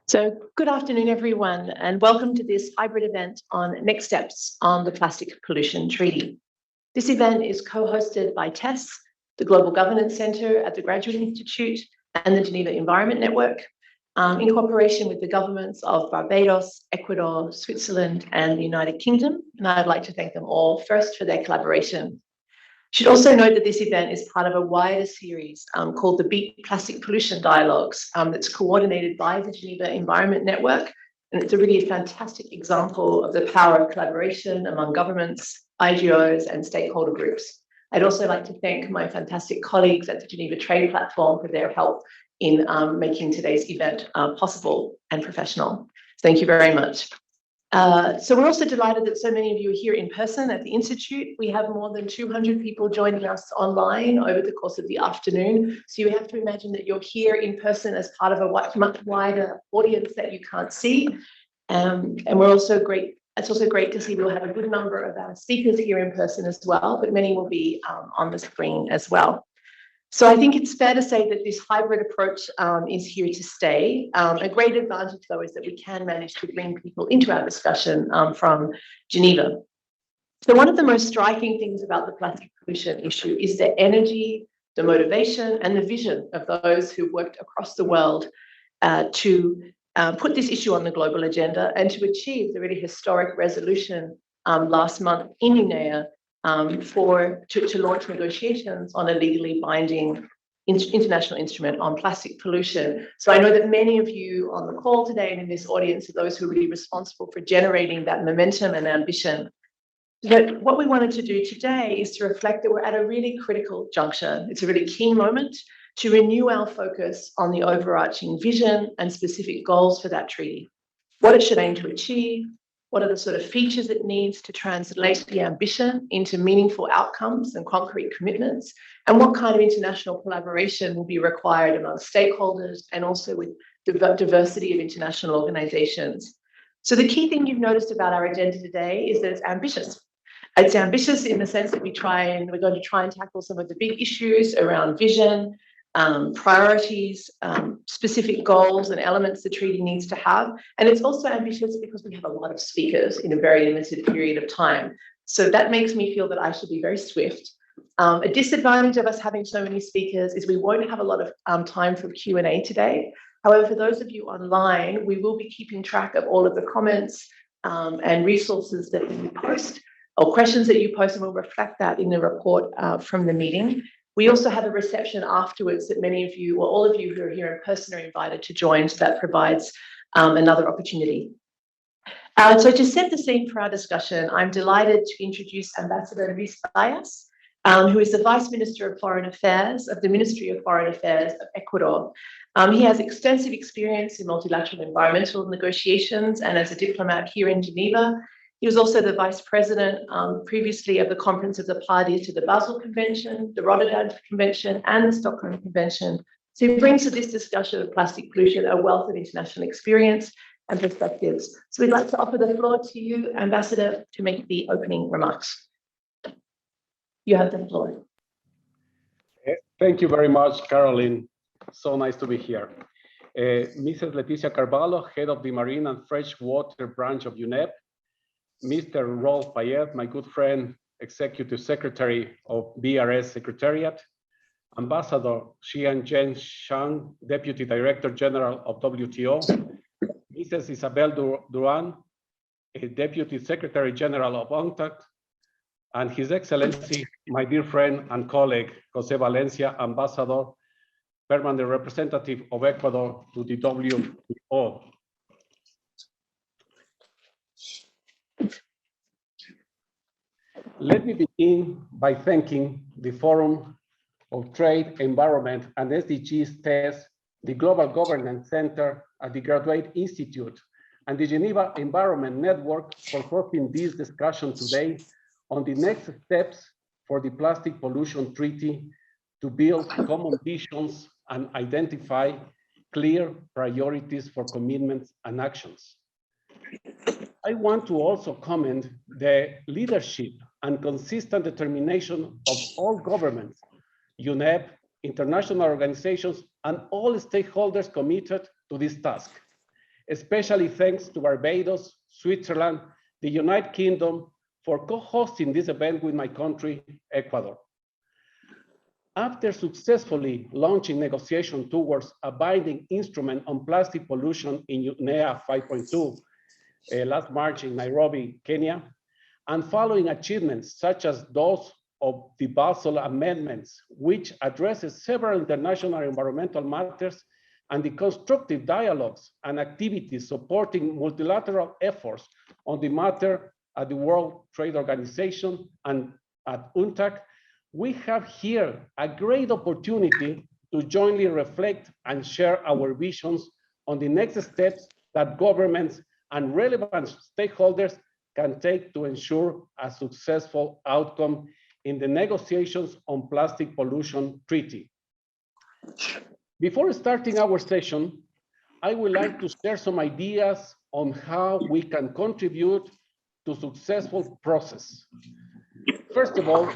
So good afternoon, everyone, and welcome to this hybrid event on next steps on the Plastic Pollution Treaty. This event is co-hosted by TESS, the Global Governance Centre at the Graduate Institute, and the Geneva Environment Network, in cooperation with the governments of Barbados, Ecuador, Switzerland, and the United Kingdom. And I'd like to thank them all first for their collaboration. Should also note that this event is part of a wider series called the Beat Plastic Pollution Dialogues that's coordinated by the Geneva Environment Network. And it's a really fantastic example of the power of collaboration among governments, IGOs, and stakeholder groups. I'd also like to thank my fantastic colleagues at the Geneva Trade Platform for their help in making today's event possible and professional. Thank you very much. So we're also delighted that so many of you are here in person at the Institute. We have more than 200 people joining us online over the course of the afternoon. So you have to imagine that you're here in person as part of a much wider audience that you can't see. And we're also great. It's also great to see we'll have a good number of our speakers here in person as well, but many will be on the screen as well. So I think it's fair to say that this hybrid approach is here to stay. A great advantage, though, is that we can manage to bring people into our discussion from Geneva. So one of the most striking things about the plastic pollution issue is the energy, the motivation, and the vision of those who worked across the world to put this issue on the global agenda and to achieve the really historic resolution last month in UNEP to launch negotiations on a legally binding international instrument on plastic pollution. So I know that many of you on the call today and in this audience are those who are really responsible for generating that momentum and ambition. But what we wanted to do today is to reflect that we're at a really critical juncture. It's a really key moment to renew our focus on the overarching vision and specific goals for that treaty, what it should aim to achieve, what are the sort of features it needs to translate the ambition into meaningful outcomes and concrete commitments, and what kind of international collaboration will be required among stakeholders and also with the diversity of international organizations. So the key thing you've noticed about our agenda today is that it's ambitious. It's ambitious in the sense that we're going to try and tackle some of the big issues around vision, priorities, specific goals and elements the treaty needs to have. And it's also ambitious because we have a lot of speakers in a very limited period of time. So that makes me feel that I should be very swift. A disadvantage of us having so many speakers is we won't have a lot of time for Q&A today. However, for those of you online, we will be keeping track of all of the comments and resources that you post or questions that you post, and we'll reflect that in the report from the meeting. We also have a reception afterwards that many of you, or all of you who are here in person, are invited to join, so that provides another opportunity. So to set the scene for our discussion, I'm delighted to introduce Ambassador Luis Vayas, who is the Vice Minister of Foreign Affairs of the Ministry of Foreign Affairs of Ecuador. He has extensive experience in multilateral environmental negotiations and as a diplomat here in Geneva. He was also the Vice President previously of the Conference of the Parties to the Basel Convention, the Rotterdam Convention, and the Stockholm Convention. So he brings to this discussion of plastic pollution a wealth of international experience and perspectives. So we'd like to offer the floor to you, Ambassador, to make the opening remarks. You have the floor. Thank you very much, Carolyn. So nice to be here. Mrs. Leticia Carvalho, Head of the Marine and Freshwater Branch of UNEP, Mr. Rolph Payet, my good friend, Executive Secretary of BRS Secretariat, Ambassador Zhang, Deputy Director General of WTO, Mrs. Isabelle Durant, Deputy Secretary General of UNCTAD, and His Excellency, my dear friend and colleague, José Valencia, Ambassador, Permanent Representative of Ecuador to the WTO. Let me begin by thanking the Forum of Trade, Environment, and SDGs TESS, the Global Governance Center at the Graduate Institute, and the Geneva Environment Network for hosting this discussion today on the next steps for the Plastic Pollution Treaty to build common visions and identify clear priorities for commitments and actions. I want to also commend the leadership and consistent determination of all governments, UNEP, international organizations, and all stakeholders committed to this task. especially thanks to Barbados, Switzerland, the United Kingdom for co-hosting this event with my country, Ecuador. After successfully launching negotiations towards a binding instrument on plastic pollution in UNEP 5.2 last March in Nairobi, Kenya, and following achievements such as those of the Basel amendments, which addresses several international environmental matters, and the constructive dialogues and activities supporting multilateral efforts on the matter at the World Trade Organization and at UNCTAD, we have here a great opportunity to jointly reflect and share our visions on the next steps that governments and relevant stakeholders can take to ensure a successful outcome in the negotiations on plastic pollution treaty. Before starting our session, I would like to share some ideas on how we can contribute to successful process. First of all,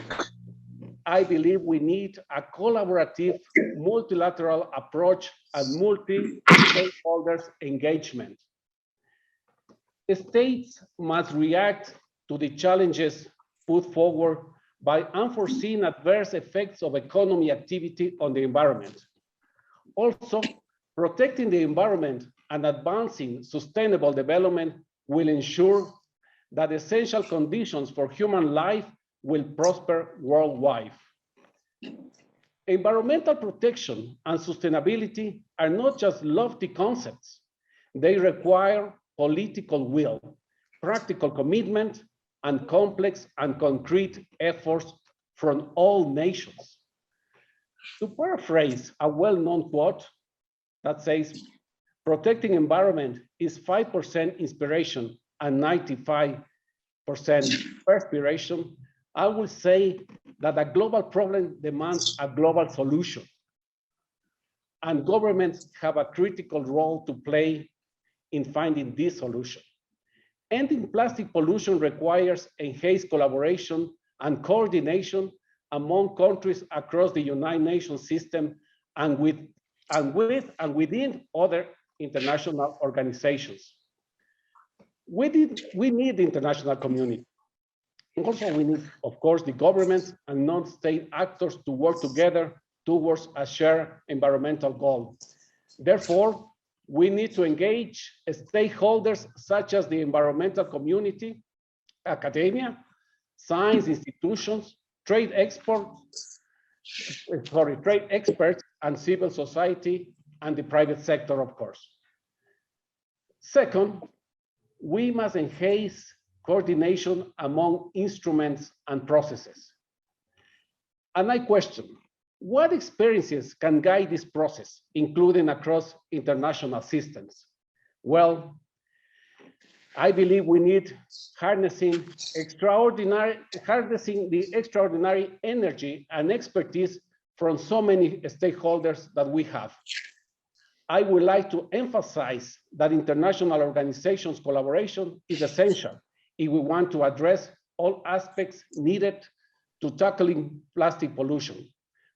I believe we need a collaborative multilateral approach and multi-stakeholders engagement. The states must react to the challenges put forward by unforeseen adverse effects of economic activity on the environment. Also, protecting the environment and advancing sustainable development will ensure that essential conditions for human life will prosper worldwide. Environmental protection and sustainability are not just lofty concepts. They require political will, practical commitment, and complex and concrete efforts from all nations. To paraphrase a well-known quote that says, protecting environment is 5% inspiration and 95% perspiration, I will say that a global problem demands a global solution. And governments have a critical role to play in finding this solution. Ending plastic pollution requires enhanced collaboration and coordination among countries across the United Nations system and within other international organizations. We need the international community. Also, we need, of course, the governments and non-state actors to work together towards a shared environmental goal. Therefore, we need to engage stakeholders such as the environmental community, academia, science institutions, trade experts, and civil society, and the private sector, of course. Second, we must enhance coordination among instruments and processes. And I question, what experiences can guide this process, including across international systems? Well, I believe we need harnessing the extraordinary energy and expertise from so many stakeholders that we have. I would like to emphasize that international organizations' collaboration is essential if we want to address all aspects needed to tackling plastic pollution,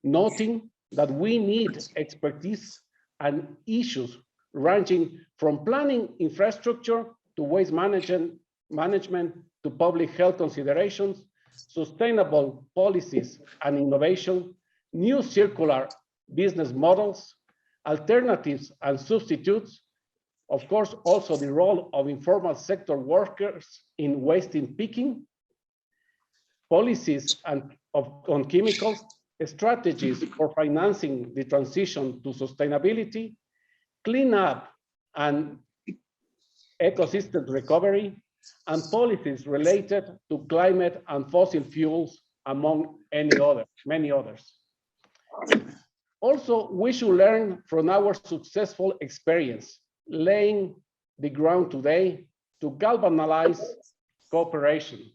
noting that we need expertise and issues ranging from planning infrastructure to waste management to public health considerations, sustainable policies and innovation, new circular business models, alternatives and substitutes, of course, also the role of informal sector workers in waste picking, policies on chemicals, strategies for financing the transition to sustainability, cleanup and ecosystem recovery, and policies related to climate and fossil fuels, among many others. Also, we should learn from our successful experience, laying the ground today to galvanize cooperation.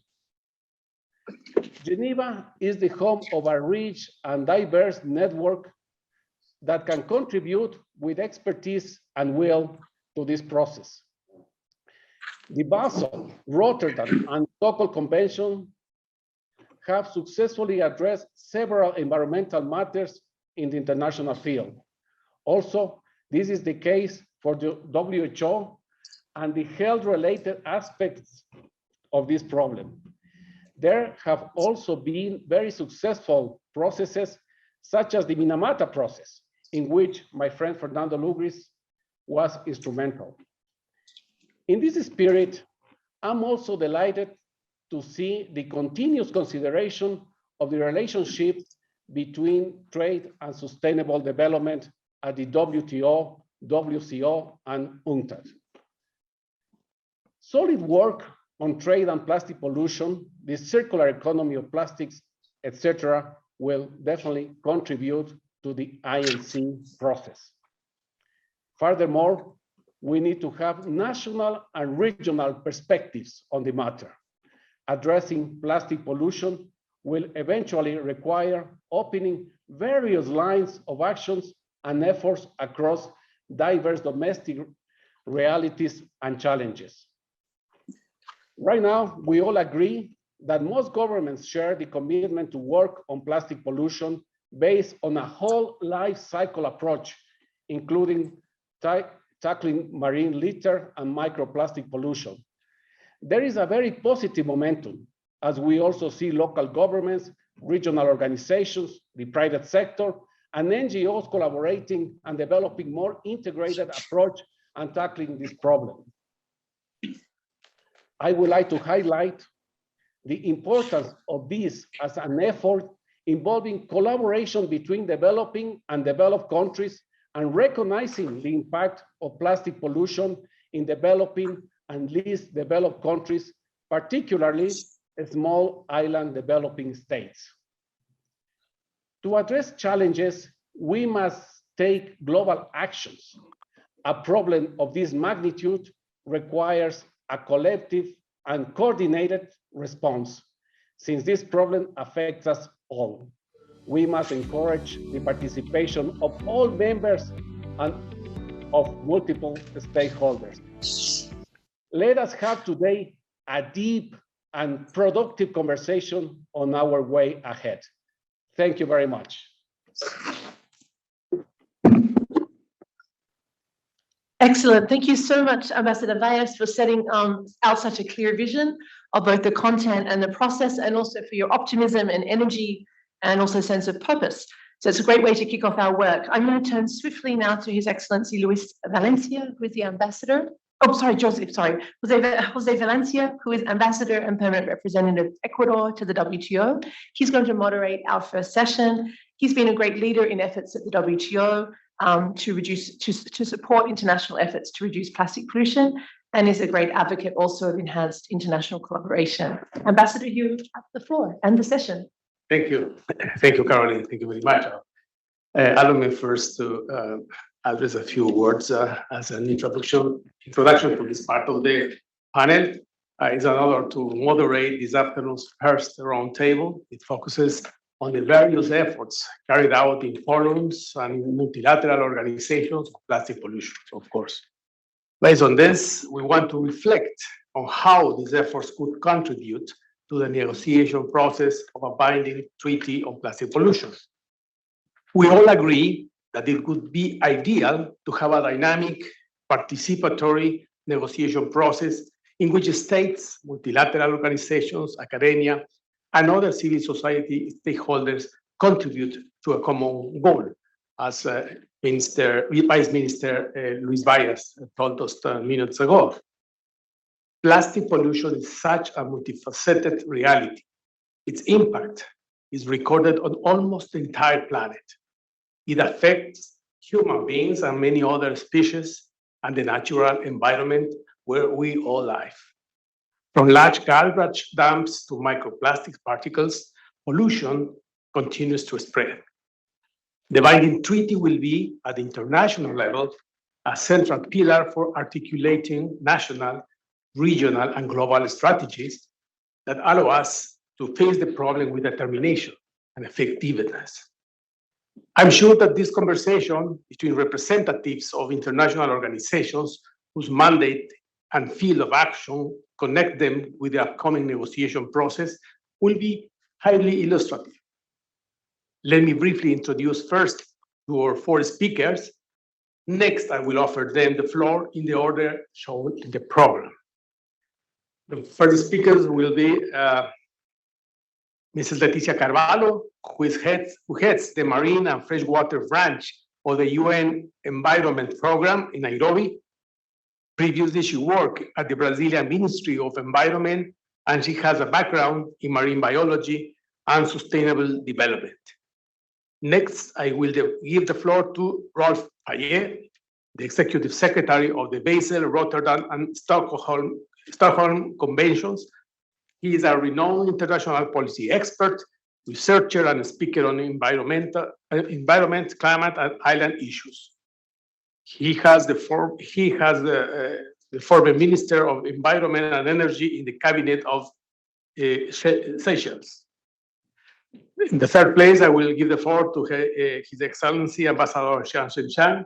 Geneva is the home of a rich and diverse network that can contribute with expertise and will to this process. The Basel, Rotterdam, and Stockholm Convention have successfully addressed several environmental matters in the international field. Also, this is the case for the WHO and the health-related aspects of this problem. There have also been very successful processes, such as the Minamata process, in which my friend Fernando Lugris was instrumental. In this spirit, I'm also delighted to see the continuous consideration of the relationship between trade and sustainable development at the WTO, WCO, and UNCTAD. Solid work on trade and plastic pollution, the circular economy of plastics, etc., will definitely contribute to the INC process. Furthermore, we need to have national and regional perspectives on the matter. Addressing plastic pollution will eventually require opening various lines of actions and efforts across diverse domestic realities and challenges. Right now, we all agree that most governments share the commitment to work on plastic pollution based on a whole life cycle approach, including tackling marine litter and microplastic pollution. There is a very positive momentum, as we also see local governments, regional organizations, the private sector, and NGOs collaborating and developing more integrated approach and tackling this problem. I would like to highlight the importance of this as an effort involving collaboration between developing and developed countries and recognizing the impact of plastic pollution in developing and least developed countries, particularly small island developing states. To address challenges, we must take global actions. A problem of this magnitude requires a collective and coordinated response. Since this problem affects us all, we must encourage the participation of all members and of multiple stakeholders. Let us have today a deep and productive conversation on our way ahead. Thank you very much. Excellent. Thank you so much, Ambassador Vayas, for setting out such a clear vision of both the content and the process, and also for your optimism and energy and also sense of purpose. So it's a great way to kick off our work. I'm going to turn swiftly now to His Excellency Luis Valencia, who is the ambassador. Oh, sorry, José, sorry. José Valencia, who is ambassador and permanent representative of Ecuador to the WTO. He's going to moderate our first session. He's been a great leader in efforts at the WTO to support international efforts to reduce plastic pollution, and is a great advocate also of enhanced international collaboration. Ambassador, you have the floor and the session. Thank you. Thank you, Carolyn. Thank you very much. Allow me first to address a few words as an introduction to this part of the panel. It's an honor to moderate this afternoon's first roundtable. It focuses on the various efforts carried out in forums and multilateral organizations of plastic pollution, of course. Based on this, we want to reflect on how these efforts could contribute to the negotiation process of a binding treaty on plastic pollution. We all agree that it would be ideal to have a dynamic, participatory negotiation process in which states, multilateral organizations, academia, and other civil society stakeholders contribute to a common goal, as Vice Minister Luis Vayas told us minutes ago. Plastic pollution is such a multifaceted reality. Its impact is recorded on almost the entire planet. It affects human beings and many other species and the natural environment where we all live. From large garbage dumps to microplastic particles, pollution continues to spread. The binding treaty will be, at the international level, a central pillar for articulating national, regional, and global strategies that allow us to face the problem with determination and effectiveness. I'm sure that this conversation between representatives of international organizations whose mandate and field of action connect them with the upcoming negotiation process will be highly illustrative. Let me briefly introduce first to our four speakers. Next, I will offer them the floor in the order shown in the program. The first speakers will be Mrs. Leticia Carvalho, who heads the Marine and Freshwater branch of the UN Environment Program in Nairobi. Previously, she worked at the Brazilian Ministry of Environment, and she has a background in marine biology and sustainable development. Next, I will give the floor to Rolph Payet, the Executive Secretary of the Basel, Rotterdam, and Stockholm Conventions. He is a renowned international policy expert, researcher, and speaker on environment, climate, and island issues. He has the former Minister of Environment and Energy in the cabinet of Seychelles. In the third place, I will give the floor to His Excellency Ambassador Zhang.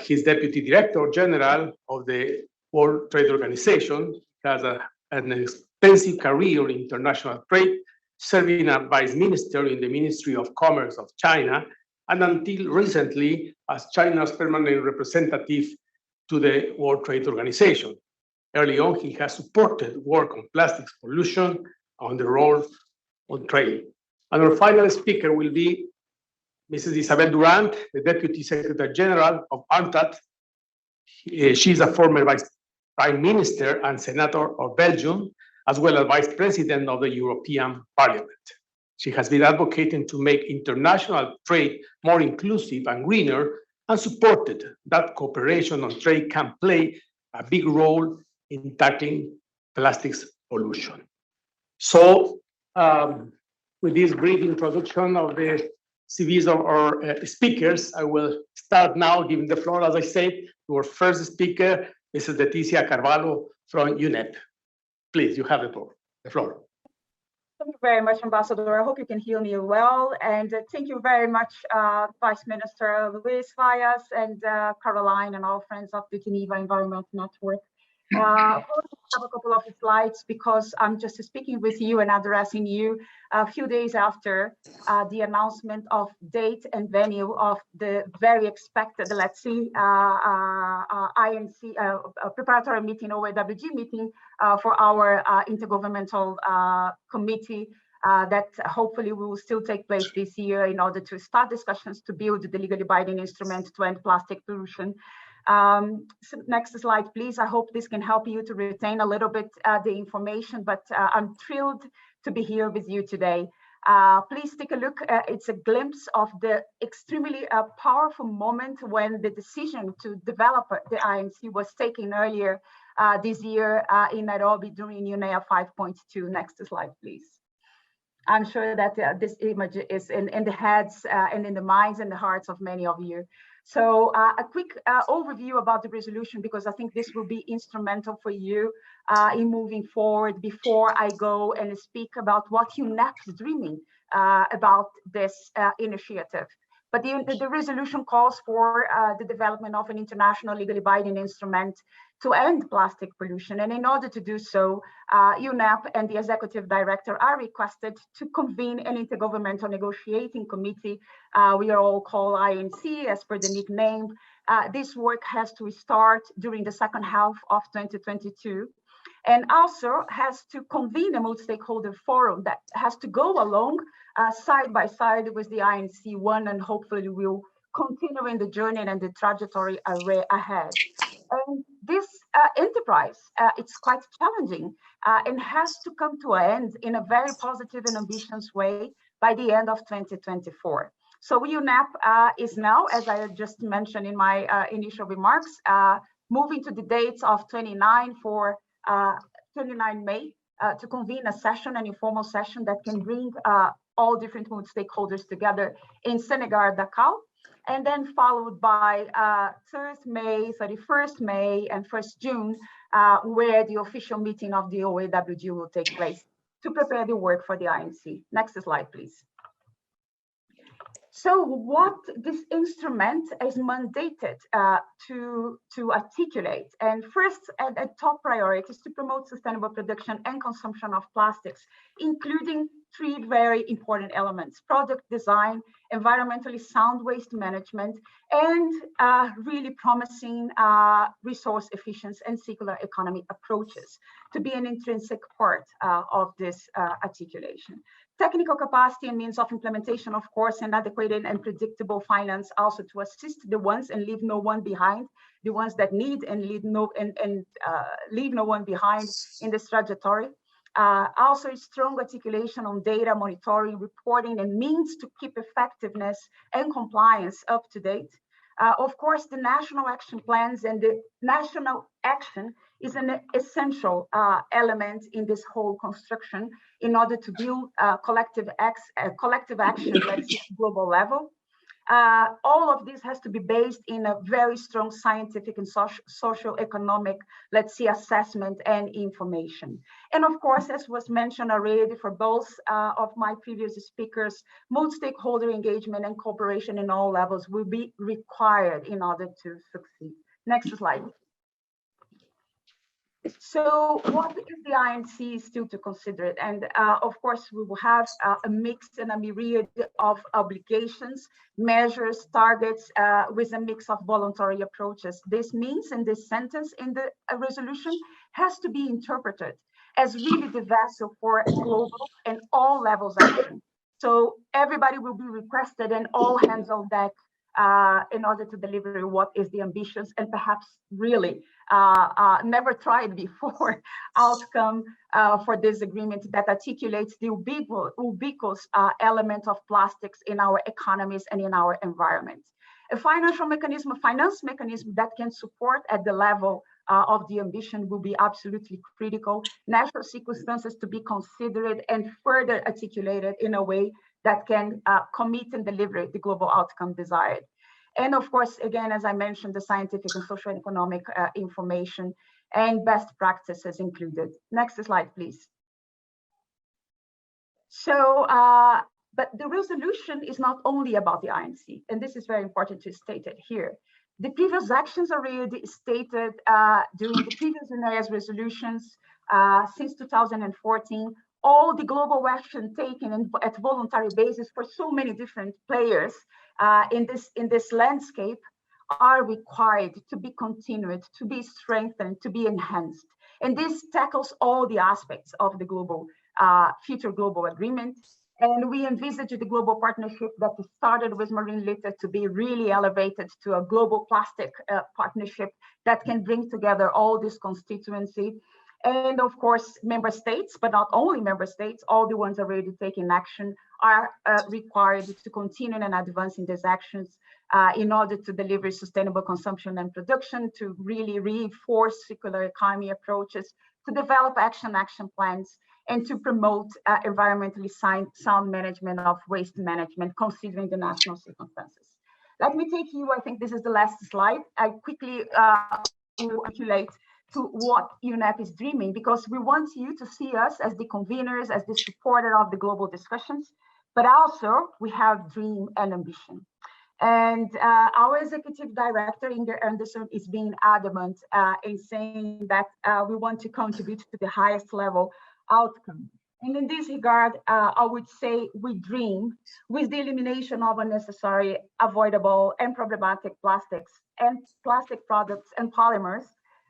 He's Deputy Director General of the World Trade Organization, has an extensive career in international trade, serving as Vice Minister in the Ministry of Commerce of China, and until recently as China's permanent representative to the World Trade Organization. Early on, he has supported work on plastics pollution on the role on trade. And our final speaker will be Mrs. Isabelle Durant, the Deputy Secretary General of UNCTAD. She's a former Vice Prime Minister and Senator of Belgium, as well as Vice President of the European Parliament. She has been advocating to make international trade more inclusive and greener, and supported that cooperation on trade can play a big role in tackling plastics pollution. So, with this brief introduction of the CVs of our speakers, I will start now giving the floor, as I said, to our first speaker, Mrs. Leticia Carvalho from UNEP. Please, you have the floor. Thank you very much, Ambassador. I hope you can hear me well. And thank you very much, Vice Minister Luis Vayas and Carolyn and all friends of the Geneva Environment Network. I have a couple of slides because I'm just speaking with you and addressing you a few days after the announcement of date and venue of the very expected, let's see, INC preparatory meeting, OAWG meeting for our intergovernmental committee that hopefully will still take place this year in order to start discussions to build the legally binding instrument to end plastic pollution. So next slide, please. I hope this can help you to retain a little bit the information, but I'm thrilled to be here with you today. Please take a look. It's a glimpse of the extremely powerful moment when the decision to develop the INC was taken earlier this year in Nairobi during UNEP 5.2. Next slide, please. I'm sure that this image is in the heads and in the minds and the hearts of many of you. So a quick overview about the resolution, because I think this will be instrumental for you in moving forward before I go and speak about what UNEP is dreaming about this initiative. But the resolution calls for the development of an international legally binding instrument to end plastic pollution. And in order to do so, UNEP and the executive director are requested to convene an intergovernmental negotiating committee. We are all called INC as per the nickname. This work has to start during the second half of 2022. And also has to convene a multi-stakeholder forum that has to go along side by side with the INC1, and hopefully will continue in the journey and the trajectory array ahead. And this enterprise, it's quite challenging and has to come to an end in a very positive and ambitious way by the end of 2024. So UNEP is now, as I just mentioned in my initial remarks, moving to the dates of 29 May to convene a session, an informal session that can bring all different stakeholders together in Senegal, Dakar, and then followed by 3rd May, 31st May, and 1st June, where the official meeting of the OAWG will take place to prepare the work for the INC. Next slide, please. So what this instrument is mandated to articulate, and first a top priority is to promote sustainable production and consumption of plastics, including three very important elements: product design, environmentally sound waste management, and really promising resource efficiency and circular economy approaches to be an intrinsic part of this articulation. Technical capacity and means of implementation, of course, and adequate and predictable finance also to assist the ones and leave no one behind, the ones that need and leave no one behind in this trajectory. Also a strong articulation on data monitoring, reporting, and means to keep effectiveness and compliance up to date. Of course, the national action plans and the national action is an essential element in this whole construction in order to build collective action, let's say, global level. All of this has to be based in a very strong scientific and socio-economic, let's see, assessment and information. And of course, as was mentioned already for both of my previous speakers, multi-stakeholder engagement and cooperation in all levels will be required in order to succeed. Next slide. So what is the INC still to consider it? And of course, we will have a mix and a myriad of obligations, measures, targets with a mix of voluntary approaches. This means, and this sentence in the resolution has to be interpreted as really the vessel for global and all levels action. So everybody will be requested and all hands on deck in order to deliver what is the ambitious and perhaps really never tried before outcome for this agreement that articulates the ubiquitous element of plastics in our economies and in our environment. A financial mechanism, a finance mechanism that can support at the level of the ambition will be absolutely critical. Natural circumstances to be considered and further articulated in a way that can commit and deliver the global outcome desired. And of course, again, as I mentioned, the scientific and social and economic information and best practices included. Next slide, please. So, but the resolution is not only about the INC, and this is very important to state it here. The previous actions already stated during the previous UNEP resolutions since 2014, all the global action taken at voluntary basis for so many different players in this landscape are required to be continued, to be strengthened, to be enhanced. And this tackles all the aspects of the global future global agreement. And we envisage the global partnership that started with marine litter to be really elevated to a global plastic partnership that can bring together all this constituency. And of course, member states, but not only member states, all the ones already taking action are required to continue and advance in these actions in order to deliver sustainable consumption and production, to really reinforce circular economy approaches, to develop action plans, and to promote environmentally sound management of waste management, considering the national circumstances. Let me take you, I think this is the last slide. I quickly will articulate to what UNEP is dreaming, because we want you to see us as the conveners, as the supporter of the global discussions, but also we have dream and ambition. And our executive director, Inger Anderson, is being adamant in saying that we want to contribute to the highest level outcome. And in this regard, I would say we dream with the elimination of unnecessary, avoidable, and problematic plastics and plastic products and polymers.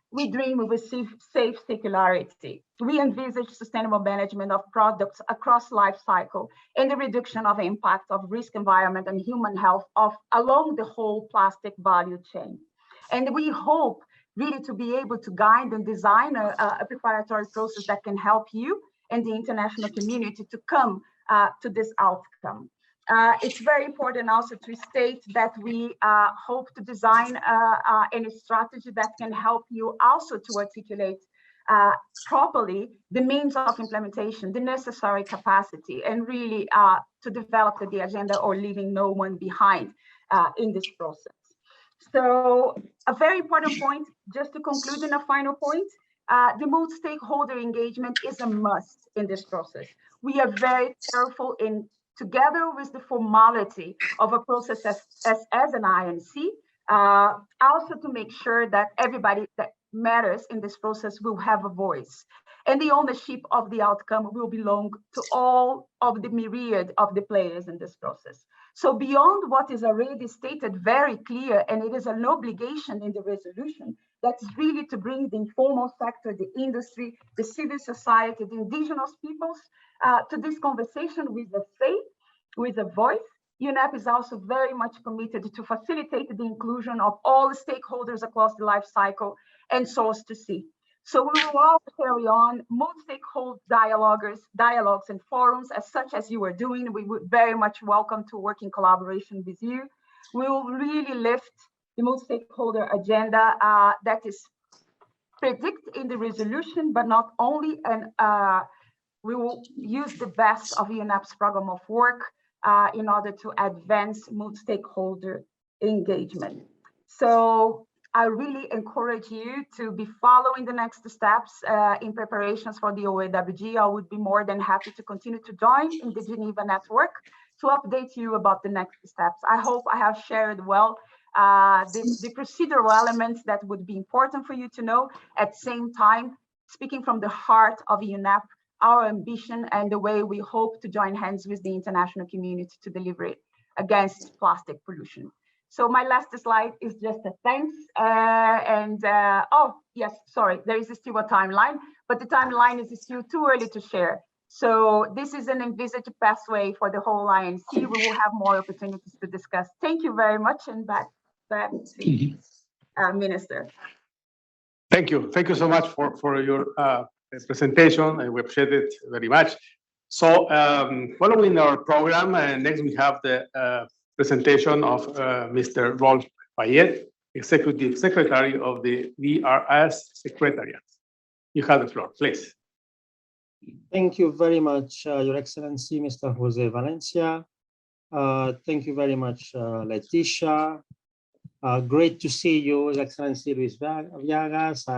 We dream with safe circularity. We envisage sustainable management of products across life cycle and the reduction of impact of risk environment and human health along the whole plastic value chain. And we hope really to be able to guide and design a preparatory process that can help you and the international community to come to this outcome. It's very important also to state that we hope to design any strategy that can help you also to articulate properly the means of implementation, the necessary capacity, and really to develop the agenda or leaving no one behind in this process. So a very important point, just to conclude in a final point, the multi-stakeholder engagement is a must in this process. We are very careful in, together with the formality of a process as an INC, Also to make sure that everybody that matters in this process will have a voice. And the ownership of the outcome will belong to all of the myriad of the players in this process. So beyond what is already stated very clear, and it is an obligation in the resolution, that's really to bring the informal sector, the industry, the civil society, the indigenous peoples to this conversation with a faith, with a voice. UNEP is also very much committed to facilitate the inclusion of all stakeholders across the life cycle and source to see. So we will all carry on multi-stakeholder dialogues and forums as such as you are doing. We would very much welcome to work in collaboration with you. We will really lift the multi-stakeholder agenda that is predicted in the resolution, but not only, and we will use the best of UNEP's program of work in order to advance multi-stakeholder engagement. So I really encourage you to be following the next steps in preparations for the OAWG. I would be more than happy to continue to join in the Geneva network to update you about the next steps. I hope I have shared well the procedural elements that would be important for you to know. At the same time, speaking from the heart of UNEP, our ambition and the way we hope to join hands with the international community to deliver it against plastic pollution. So my last slide is just a thanks. Oh, yes, sorry, there is still a timeline, but the timeline is still too early to share. So this is an envisaged pathway for the whole INC. We will have more opportunities to discuss. Thank you very much, and back to Minister. Thank you. Thank you so much for your presentation, and we appreciate it very much. So following our program, next we have the presentation of Mr. Rolph Payet, Executive Secretary of the VRS Secretariat. You have the floor, please. Thank you very much, Your Excellency, Mr. José Valencia. Thank you very much, Leticia. Great to see you, His Excellency Luis Villegas. I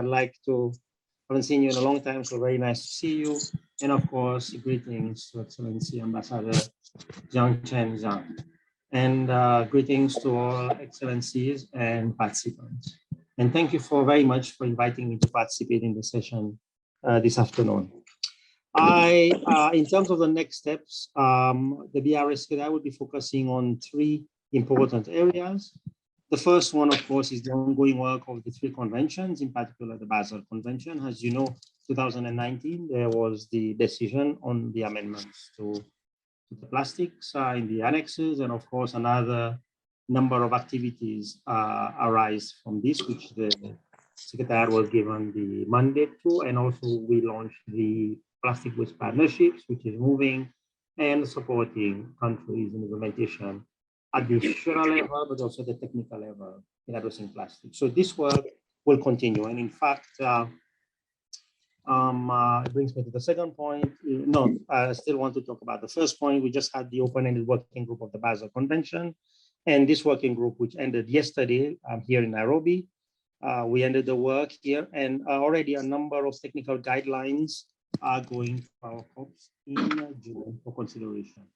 haven't seen you in a long time, so very nice to see you. And of course, greetings to Excellency Ambassador Zhang. And greetings to all excellencies and participants. And thank you very much for inviting me to participate in the session this afternoon. In terms of the next steps, the BRS, I will be focusing on three important areas. The first one, of course, is the ongoing work of the three conventions, in particular the Basel Convention. As you know, 2019, there was the decision on the amendments to the plastics in the annexes, and of course, another number of activities arise from this, which the Secretariat was given the mandate to, and also we launched the Plastic Waste Partnerships, which is moving and supporting countries in implementation at the institutional level, but also the technical level in addressing plastic. So this work will continue. And in fact, it brings me to the second point. No, I still want to talk about the first point. We just had the open-ended working group of the Basel Convention. And this working group, which ended yesterday here in Nairobi, we ended the work here, and already a number of technical guidelines are going to our COPs in June for consideration.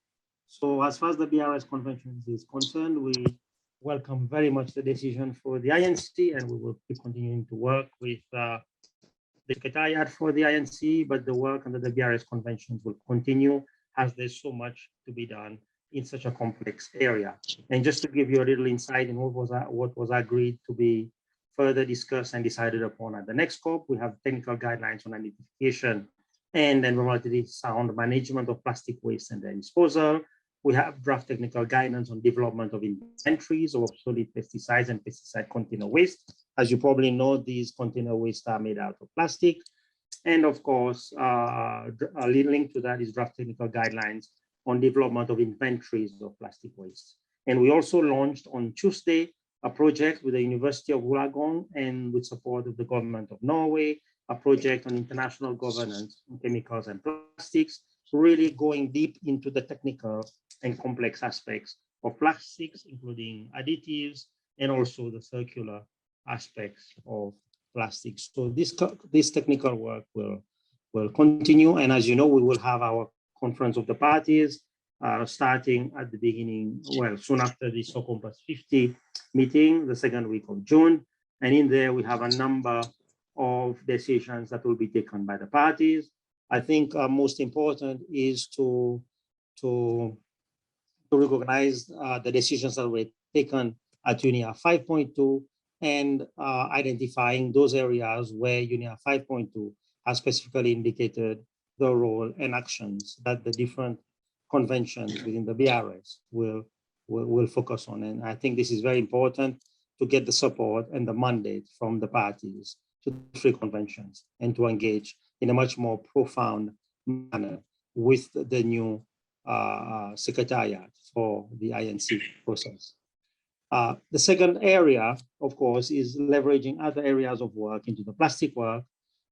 So as far as the BRS Convention is concerned, we welcome very much the decision for the INC, and we will keep continuing to work with the Secretariat for the INC, but the work under the BRS Conventions will continue as there's so much to be done in such a complex area. And just to give you a little insight in what was agreed to be further discussed and decided upon at the next COP, we have technical guidelines on identification and environmentally sound management of plastic waste and their disposal. We have draft technical guidance on development of inventories of obsolete pesticides and pesticide container waste. As you probably know, these container waste are made out of plastic. And of course, a link to that is draft technical guidelines on development of inventories of plastic waste. And we also launched on Tuesday a project with the University of Wollongong and with support of the government of Norway, a project on international governance on chemicals and plastics, really going deep into the technical and complex aspects of plastics, including additives, and also the circular aspects of plastics. So this technical work will continue. And as you know, we will have our Conference of the Parties starting at the beginning, well, soon after the Stockholm +50 meeting, the second week of June. And in there, we have a number of decisions that will be taken by the parties. I think most important is to recognize the decisions that were taken at UNEP 5.2 and identifying those areas where UNEP 5.2 has specifically indicated the role and actions that the different conventions within the BRS will focus on. And I think this is very important to get the support and the mandate from the parties to the three conventions and to engage in a much more profound manner with the new Secretariat for the INC process. The second area, of course, is leveraging other areas of work into the plastic work.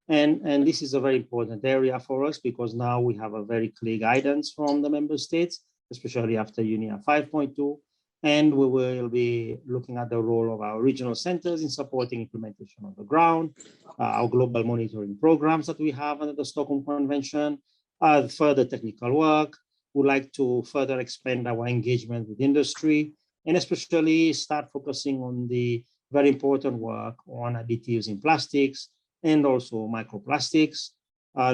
And this is a very important area for us because now we have a very clear guidance from the member states, especially after UNEP 5.2. And we will be looking at the role of our regional centers in supporting implementation on the ground, our global monitoring programs that we have under the Stockholm Convention, further technical work. We'd like to further expand our engagement with industry and especially start focusing on the very important work on additives in plastics and also microplastics,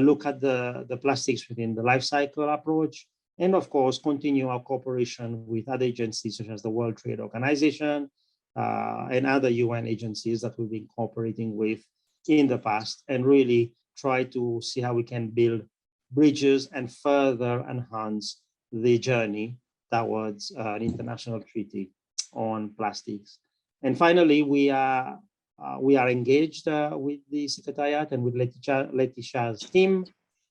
look at the plastics within the life cycle approach, and of course, continue our cooperation with other agencies such as the World Trade Organization and other UN agencies that we've been cooperating with in the past, and really try to see how we can build bridges and further enhance the journey towards an international treaty on plastics. And finally, we are engaged with the Secretariat and with Leticia's team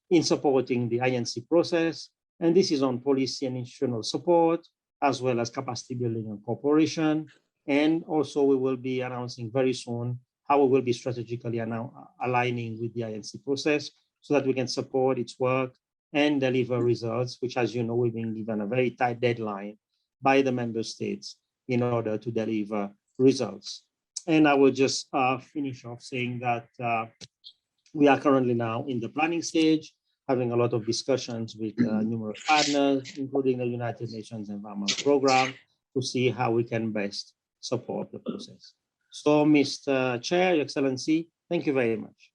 in supporting the INC process. And this is on policy and institutional support, as well as capacity building and cooperation. And also we will be announcing very soon how we will be strategically aligning with the INC process so that we can support its work and deliver results, which, as you know, we've been given a very tight deadline by the member states in order to deliver results. And I will just finish off saying that we are currently now in the planning stage, having a lot of discussions with numerous partners, including the United Nations Environment Programme, to see how we can best support the process. So, Mr. Chair, Your Excellency, thank you very much.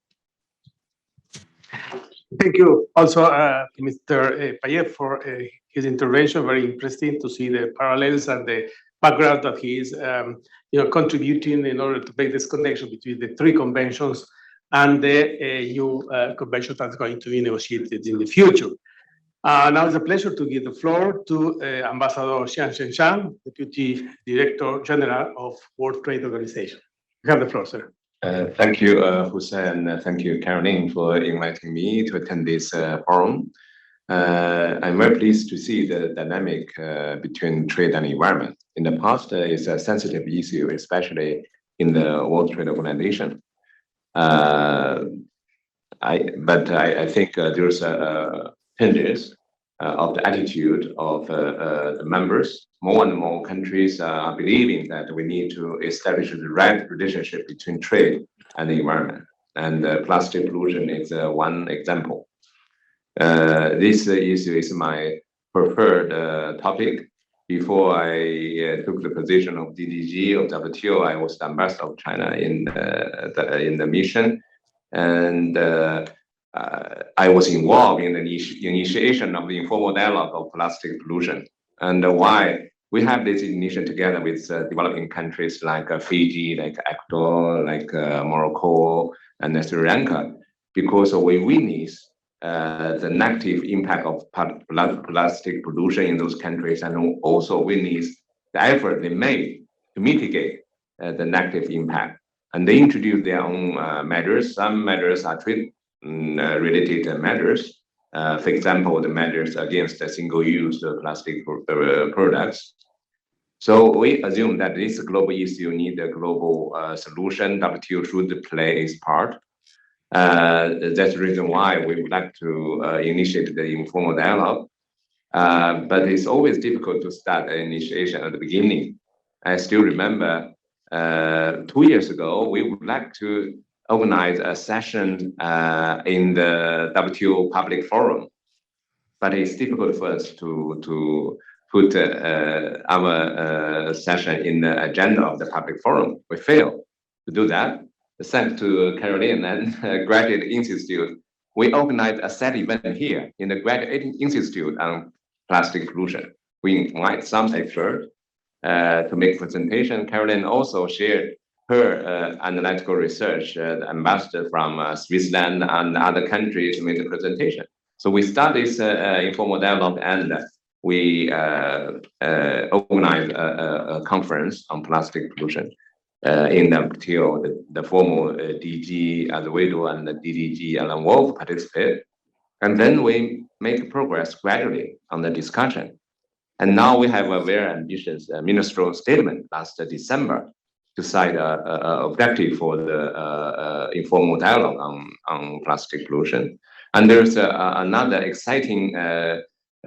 Thank you also, Mr. Payet, for his intervention. Very interesting to see the parallels and the background that he is contributing in order to make this connection between the three conventions and the new convention that's going to be negotiated in the future. Now it's a pleasure to give the floor to Ambassador Xiangchen, Deputy Director General of World Trade Organization. You have the floor, sir. Thank you, José, and thank you, Carolyn, for inviting me to attend this forum. I'm very pleased to see the dynamic between trade and environment. In the past, it's a sensitive issue, especially in the World Trade Organization. I think there's changes of the attitude of the members. More and more countries are believing that we need to establish the right relationship between trade and the environment. And plastic pollution is one example. This issue is my preferred topic. Before I took the position of DDG of WTO, I was the ambassador of China in the mission, and I was involved in the initiation of the informal dialogue of plastic pollution. And why we have this initiative together with developing countries like Fiji, like Ecuador, like Morocco, and Sri Lanka, because we witness the negative impact of plastic pollution in those countries, and also witness the effort they made to mitigate the negative impact. And they introduce their own measures. Some measures are trade-related measures. For example, the measures against the single-use plastic products. So we assume that this global issue needs a global solution. WTO should play its part. That's the reason why we would like to initiate the informal dialogue. But it's always difficult to start an initiation at the beginning. I still remember 2 years ago, we would like to organize a session in the WTO public forum. but it's difficult for us to put our session in the agenda of the public forum. We fail to do that. Thanks to Carolyn and Graduate Institute, we organized a set event here in the Graduate Institute on plastic pollution. We invite some experts to make presentation. Carolyn also shared her analytical research, the ambassador from Switzerland and other countries made the presentation. So we start this informal dialogue, and we organize a conference on plastic pollution in the formal DG, Azevedo, and the DDG and Rolph participate. And then we make progress gradually on the discussion. And now we have a very ambitious ministerial statement last December to cite an objective for the informal dialogue on plastic pollution. And there's another exciting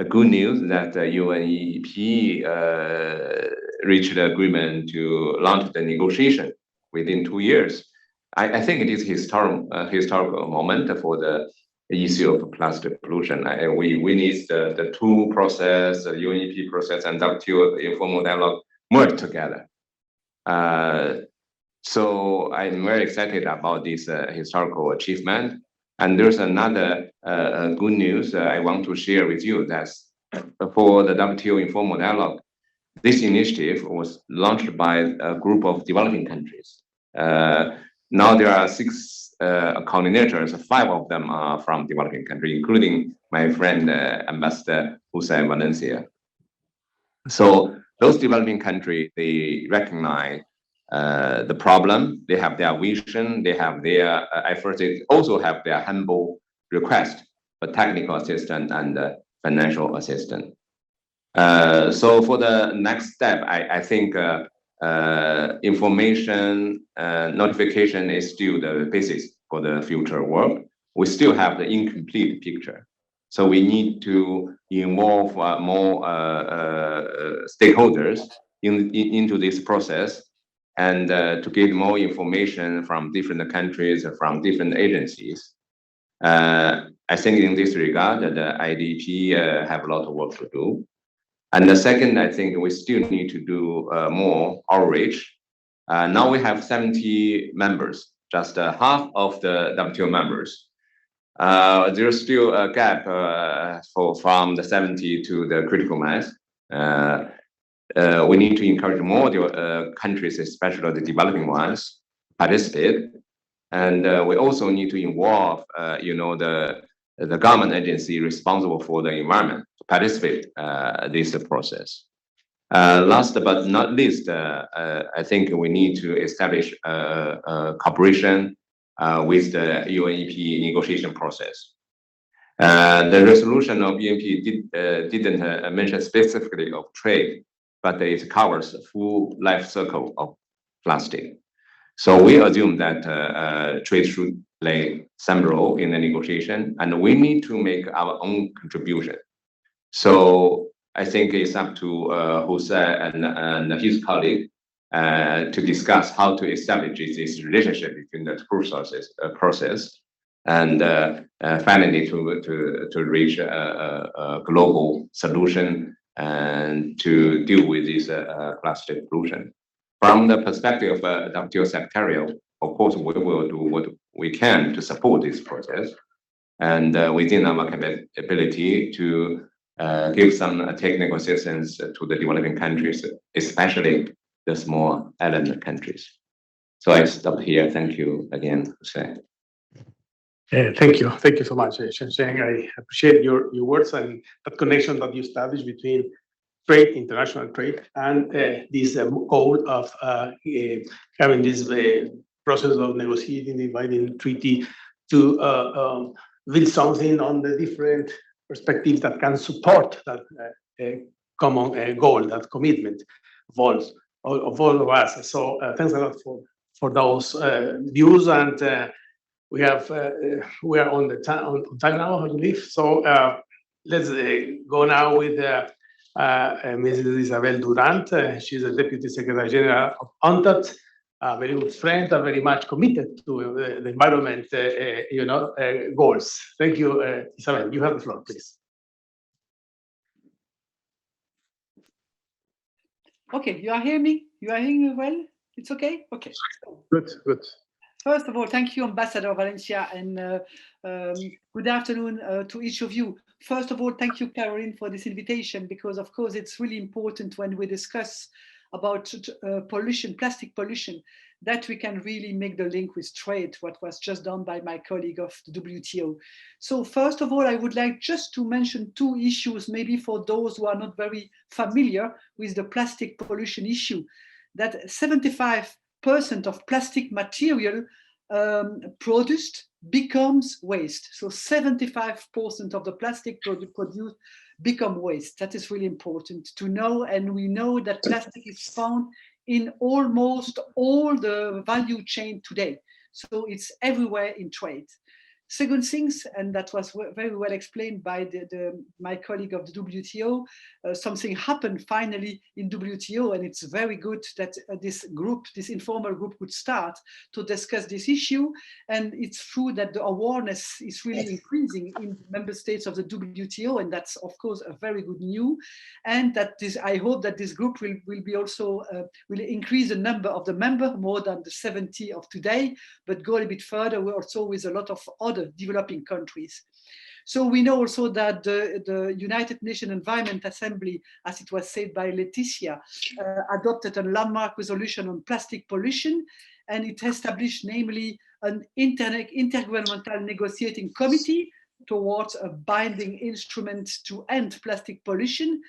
good news that UNEP reached an agreement to launch the negotiation within 2 years. I think it is historical moment for the issue of plastic pollution. We need the two process, the UNEP process and WTO informal dialogue merged together. So I'm very excited about this historical achievement. And there's another good news I want to share with you, that for the WTO informal dialogue, this initiative was launched by a group of developing countries. Now there are 6 coordinators, 5 of them are from developing countries, including my friend Ambassador José Valencia. So those developing countries, they recognize the problem, they have their vision, they have their efforts, they also have their humble request for technical assistance and financial assistance. So for the next step, I think information notification is still the basis for the future work. We still have the incomplete picture. So we need to involve more stakeholders into this process, and to get more information from different countries, from different agencies. I think in this regard, the IDP have a lot of work to do. And the second, I think we still need to do more outreach. Now we have 70 members, just half of the WTO members. There's still a gap from the 70 to the critical mass. We need to encourage more countries, especially the developing ones, participate. And we also need to involve, the government agency responsible for the environment to participate this process. Last but not least, I think we need to establish cooperation with the UNEP negotiation process. The resolution of UNEP didn't mention specifically of trade, but it covers the full life cycle of plastic. So we assume that trade should play some role in the negotiation, and we need to make our own contribution. So I think it's up to José and his colleague to discuss how to establish this relationship between the process and finally to reach a global solution and to deal with this plastic pollution. From the perspective of WTO Secretariat, of course, we will do what we can to support this process, and within our capability to give some technical assistance to the developing countries, especially the small island countries. So I stop here. Thank you again, José. Thank you so much, Xiangchen. I appreciate your words and that connection that you established between trade, international trade, and this goal of having this process of negotiating the binding treaty to build something on the different perspectives that can support that common goal, that commitment of all of us. So thanks a lot for those views, and we are on time now, I believe. So let's go now with Mrs. Isabelle Durant. She's the Deputy Secretary General of UNCTAD, a very good friend and very much committed to the environment, goals. Thank you, Isabelle. You have the floor, please. Okay, you are hearing me? You are hearing me well? It's okay? Okay. Good, good. First of all, thank you, Ambassador Valencia, and good afternoon to each of you. First of all, thank you, Carolyn, for this invitation, because of course it's really important when we discuss about pollution, plastic pollution, that we can really make the link with trade, what was just done by my colleague of the WTO. So first of all, I would like just to mention two issues, maybe for those who are not very familiar with the plastic pollution issue, that 75% of plastic material produced becomes waste. So 75% of the plastic produced become waste. That is really important to know. And we know that plastic is found in almost all the value chain today. So it's everywhere in trade. Second things, and that was very well explained by my colleague of the WTO, something happened finally in WTO, and it's very good that this group, this informal group, could start to discuss this issue. And it's true that the awareness is really increasing in member states of the WTO, and that's of course a very good news. And that this, I hope that this group will be also will increase the number of the members more than the 70 of today, but go a bit further. We're also with a lot of other developing countries. So we know also that the United Nations Environment Assembly, as it was said by Leticia, adopted a landmark resolution on plastic pollution, and it established namely an intergovernmental negotiating committee towards a binding instrument to end plastic pollution.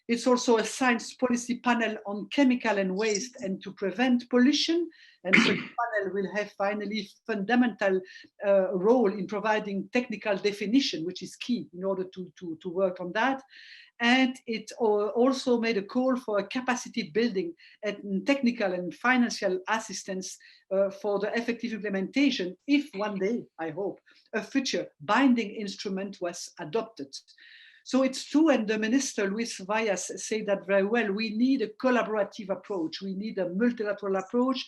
It's also a science policy panel on chemical and waste and to prevent pollution. And so the panel will have finally fundamental role in providing technical definition, which is key in order to work on that. And it also made a call for a capacity building and technical and financial assistance for the effective implementation if one day, I hope, a future binding instrument was adopted. So it's true, and the Minister, Luis Vayas, said that very well. We need a collaborative approach. We need a multilateral approach.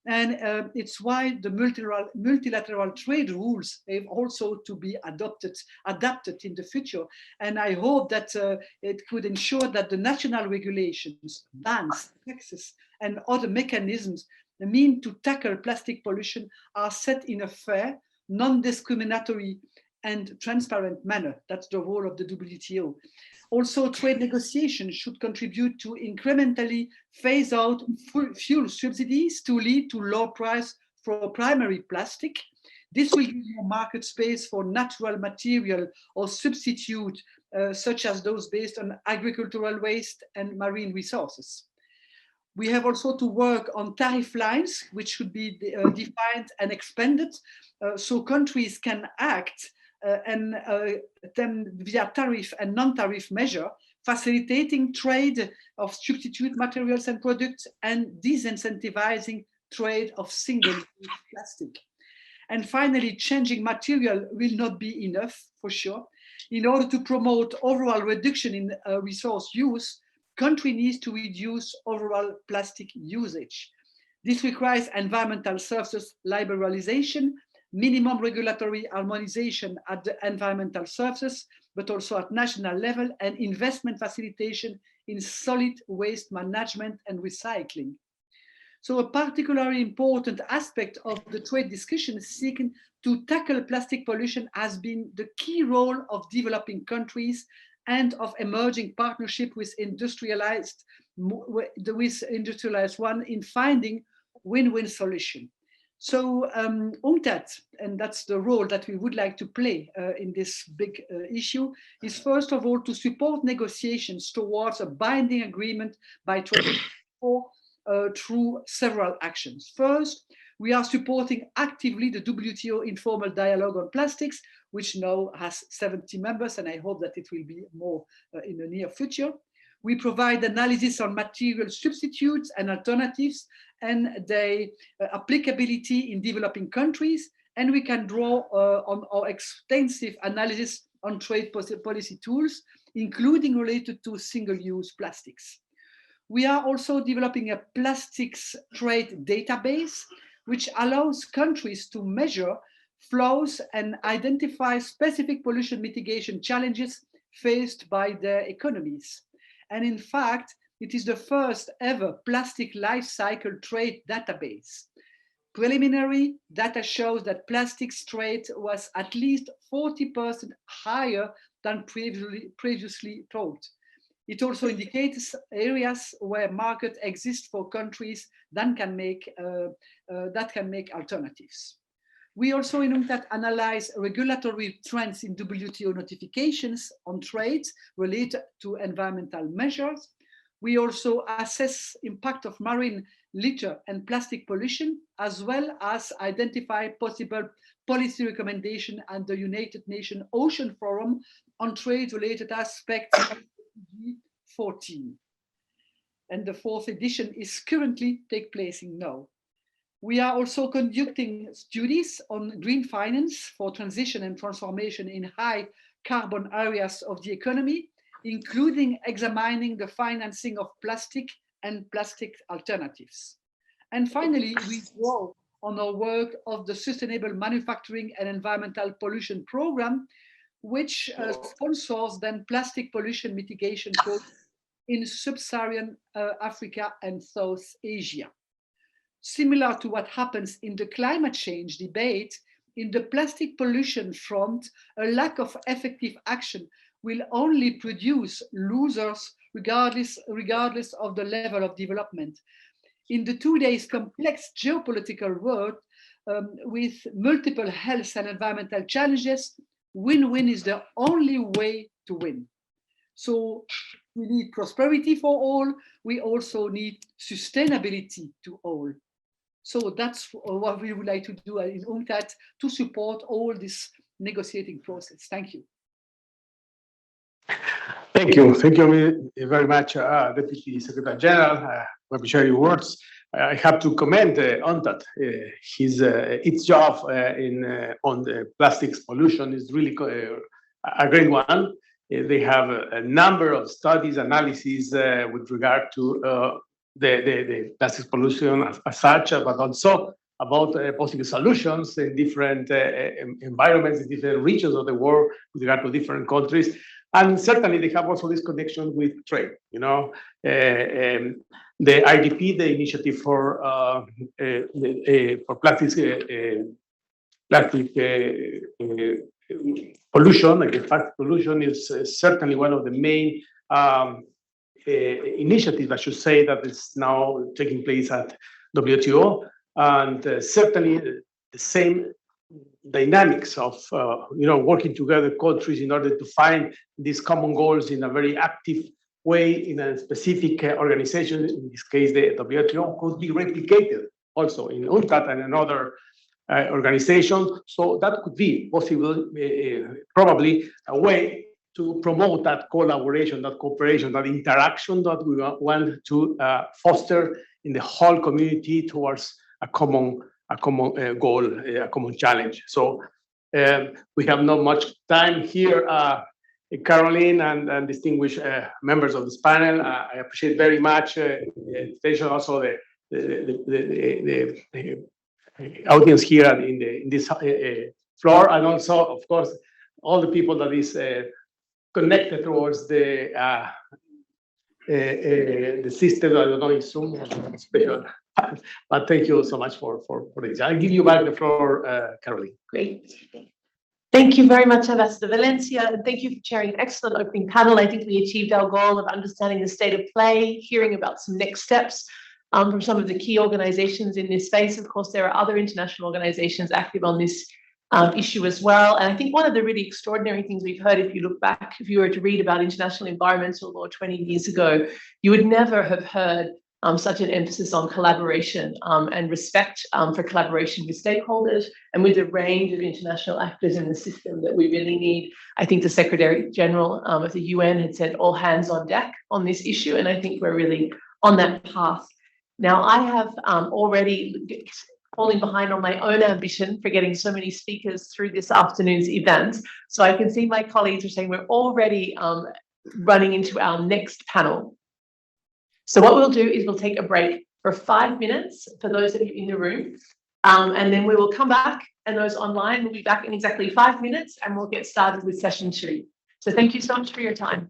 And it's why the multilateral trade rules have also to be adapted in the future. And I hope that it could ensure that the national regulations, bans, taxes, and other mechanisms mean to tackle plastic pollution are set in a fair, non-discriminatory, and transparent manner. That's the role of the WTO. Also, trade negotiations should contribute to incrementally phase out fuel subsidies to lead to low price for primary plastic. This will give more market space for natural material or substitute, such as those based on agricultural waste and marine resources. We have also to work on tariff lines, which should be defined and expanded, so countries can act and then via tariff and non-tariff measure, facilitating trade of substitute materials and products and disincentivizing trade of single-use plastic. And finally, changing material will not be enough, for sure. In order to promote overall reduction in resource use, country needs to reduce overall plastic usage. This requires environmental services liberalization, minimum regulatory harmonization at the environmental services, but also at national level, and investment facilitation in solid waste management and recycling. So a particularly important aspect of the trade discussion seeking to tackle plastic pollution has been the key role of developing countries and of emerging partnership with industrialized one in finding win-win solution. So UNCTAD, and that's the role that we would like to play in this big issue, is first of all to support negotiations towards a binding agreement by 2024 through several actions. First, we are supporting actively the WTO informal dialogue on plastics, which now has 70 members, and I hope that it will be more in the near future. We provide analysis on material substitutes and alternatives and their applicability in developing countries. And we can draw on our extensive analysis on trade policy tools, including related to single-use plastics. We are also developing a plastics trade database, which allows countries to measure flows and identify specific pollution mitigation challenges faced by their economies. And in fact, It is the first ever plastic life cycle trade database. Preliminary data shows that plastics trade was at least 40% higher than previously thought. It also indicates areas where market exists for countries that can make alternatives. We also in UNCTAD analyze regulatory trends in WTO notifications on trade related to environmental measures. We also assess impact of marine litter and plastic pollution, as well as identify possible policy recommendation at the United Nations Ocean Forum on trade-related aspects of SDG 14. And the 4th edition is currently taking place now. We are also conducting studies on green finance for transition and transformation in high carbon areas of the economy, including examining the financing of plastic and plastic alternatives. And finally, we draw on our work of the Sustainable Manufacturing and Environmental Pollution Program, which sponsors then plastic pollution mitigation programs in sub-Saharan Africa and South Asia. Similar to what happens in the climate change debate, in the plastic pollution front, a lack of effective action will only produce losers regardless of the level of development. In the today's complex geopolitical world, with multiple health and environmental challenges, win-win is the only way to win. So we need prosperity for all. We also need sustainability to all. So that's what we would like to do in UNCTAD to support all this negotiating process. Thank you. Thank you very much, Deputy Secretary General. Let me share your words. I have to commend UNCTAD. Its job on the plastics pollution is really a great one. They have a number of studies, analyses with regard to the plastics pollution as such, but also about possible solutions in different environments, in different regions of the world with regard to different countries. And certainly they have also this connection with trade, the IDP, the initiative for plastics, plastic pollution, against plastic pollution is certainly one of the main initiatives, I should say, that is now taking place at WTO. And certainly the same dynamics of working together countries in order to find these common goals in a very active way in a specific organization, in this case the WTO, could be replicated also in UNCTAD and another organization. So that could be possible, probably a way to promote that collaboration, that cooperation, that interaction that we want to foster in the whole community towards a common goal, a common challenge. So we have not much time here. Carolyn and distinguished members of this panel, I appreciate very much attention, also the audience here in this floor, and also, of course, all the people that is connected towards the system. I don't know if Zoom is special, but thank you so much for this. I'll give you back the floor, Carolyn. Great. Thank you very much, Ambassador Valencia, and thank you for chairing an excellent opening panel. I think we achieved our goal of understanding the state of play, hearing about some next steps from some of the key organizations in this space. Of course, there are other international organizations active on this issue as well. And I think one of the really extraordinary things we've heard, if you look back, if you were to read about international environmental law 20 years ago, you would never have heard such an emphasis on collaboration and respect for collaboration with stakeholders and with a range of international actors in the system that we really need. I think the Secretariat General of the UN had said all hands on deck on this issue, and I think we're really on that path. Now, I have already falling behind on my own ambition for getting so many speakers through this afternoon's event. So I can see my colleagues are saying we're already running into our next panel. So what we'll do is we'll take a break for 5 minutes for those of you in the room, and then we will come back, and those online will be back in exactly 5 minutes, and we'll get started with session 2. So thank you so much for your time.